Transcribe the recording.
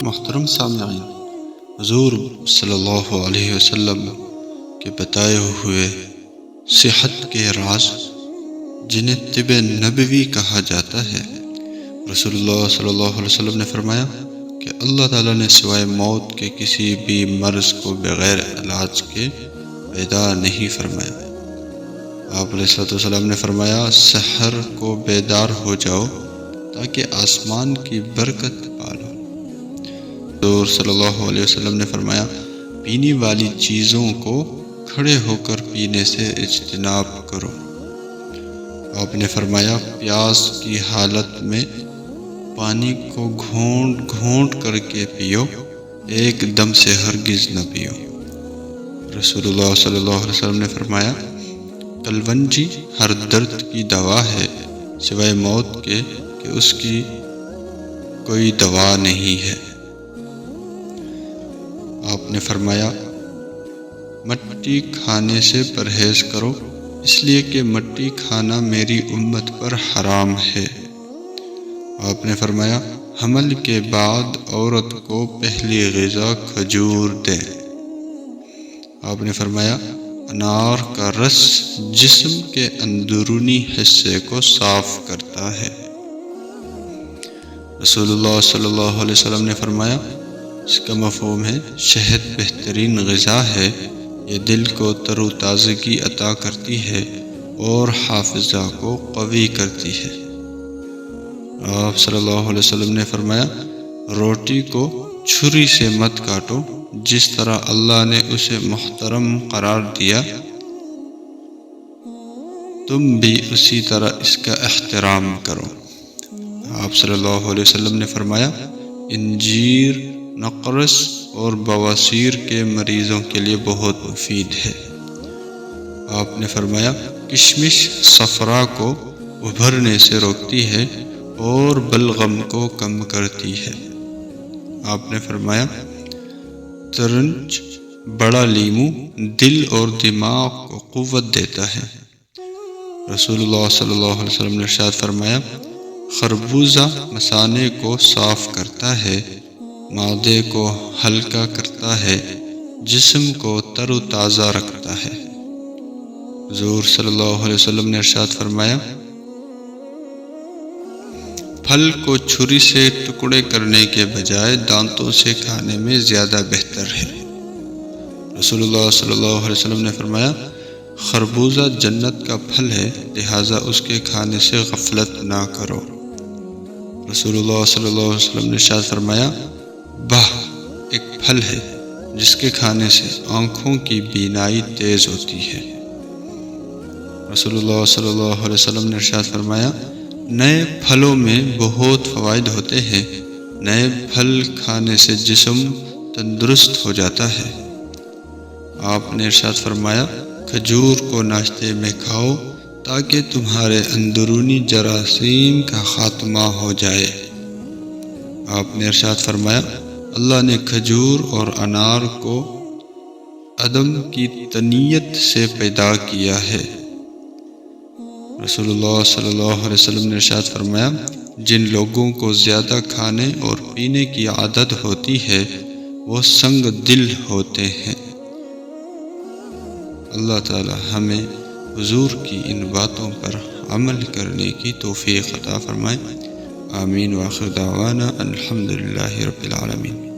محترم سامعین، حضور صلی اللہ علیہ وسلم کے بتائے ہوئے صحت کے راز جنہیں طب نبوی کہا جاتا ہے، رسول اللہ صلی اللہ علیہ وسلم نے فرمایا کہ اللہ تعالیٰ نے سوائے موت کے کسی بھی مرض کو بغیر علاج کے پیدا نہیں فرمایا۔ آپ علیہ السلام نے فرمایا، سحر کو بیدار ہو جاؤ تاکہ آسمان کی برکت پالو۔ حضور صلی اللہ علیہ وسلم نے فرمایا، پینے والی چیزوں کو کھڑے ہو کر پینے سے اجتناب کرو۔ آپ نے فرمایا، پیاس کی حالت میں پانی کو گھونٹ گھونٹ کر کے پیو، ایک دم سے ہرگز نہ پیو۔ رسول اللہ صلی اللہ علیہ وسلم نے فرمایا، کلونجی ہر درد کی دوا ہے سوائے موت کے کہ اس کی کوئی دوا نہیں ہے۔ آپ نے فرمایا، مٹی کھانے سے پرہیز کرو، اس لیے کہ مٹی کھانا میری امت پر حرام ہے۔ آپ نے فرمایا، حمل کے بعد عورت کو پہلی غذا کھجور دیں۔ آپ نے فرمایا، انار کا رس جسم کے اندرونی حصے کو صاف کرتا ہے۔ رسول اللہ صلی اللہ علیہ وسلم نے فرمایا، اس کا مفہوم ہے، شہد بہترین غذا ہے، یہ دل کو تر و تازگی عطا کرتی ہے اور حافظہ کو قوی کرتی ہے۔ آپ صلی اللہ علیہ وسلم نے فرمایا، روٹی کو چھری سے مت کاٹو، جس طرح اللہ نے اسے محترم قرار دیا تم بھی اسی طرح اس کا احترام کرو۔ آپ صلی اللہ علیہ وسلم نے فرمایا، انجیر نقرس اور بواسیر کے مریضوں کے لیے بہت مفید ہے۔ آپ نے فرمایا، کشمش صفرا کو ابھرنے سے روکتی ہے اور بلغم کو کم کرتی ہے۔ آپ نے فرمایا، ترنج بڑا لیمو دل اور دماغ کو قوت دیتا ہے۔ رسول اللہ صلی اللہ علیہ وسلم نے ارشاد فرمایا، خربوزہ مثانے کو صاف کرتا ہے، معدے کو ہلکا کرتا ہے، جسم کو تر و تازہ رکھتا ہے۔ حضور صلی اللہ علیہ وسلم نے ارشاد فرمایا، پھل کو چھری سے ٹکڑے کرنے کے بجائے دانتوں سے کھانے میں زیادہ بہتر ہے۔ رسول اللہ صلی اللہ علیہ وسلم نے فرمایا، خربوزہ جنت کا پھل ہے، لہٰذا اس کے کھانے سے غفلت نہ کرو۔ رسول اللہ صلی اللہ علیہ وسلم نے ارشاد فرمایا، باہ ایک پھل ہے جس کے کھانے سے آنکھوں کی بینائی تیز ہوتی ہے۔ رسول اللہ صلی اللہ علیہ وسلم نے ارشاد فرمایا، نئے پھلوں میں بہت فوائد ہوتے ہیں، نئے پھل کھانے سے جسم تندرست ہو جاتا ہے۔ آپ نے ارشاد فرمایا، کھجور کو ناشتے میں کھاؤ تاکہ تمہارے اندرونی جراثیم کا خاتمہ ہو جائے۔ آپ نے ارشاد فرمایا، اللہ نے کھجور اور انار کو عدم کی تنیت سے پیدا کیا ہے۔ رسول اللہ صلی اللہ علیہ وسلم نے ارشاد فرمایا، جن لوگوں کو زیادہ کھانے اور پینے کی عادت ہوتی ہے وہ سنگ دل ہوتے ہیں۔ اللہ تعالی ہمیں حضور کی ان باتوں پر عمل کرنے کی توفیق عطا فرمائے۔ آمین، وآخر دعوانا الحمدللہ رب العالمین۔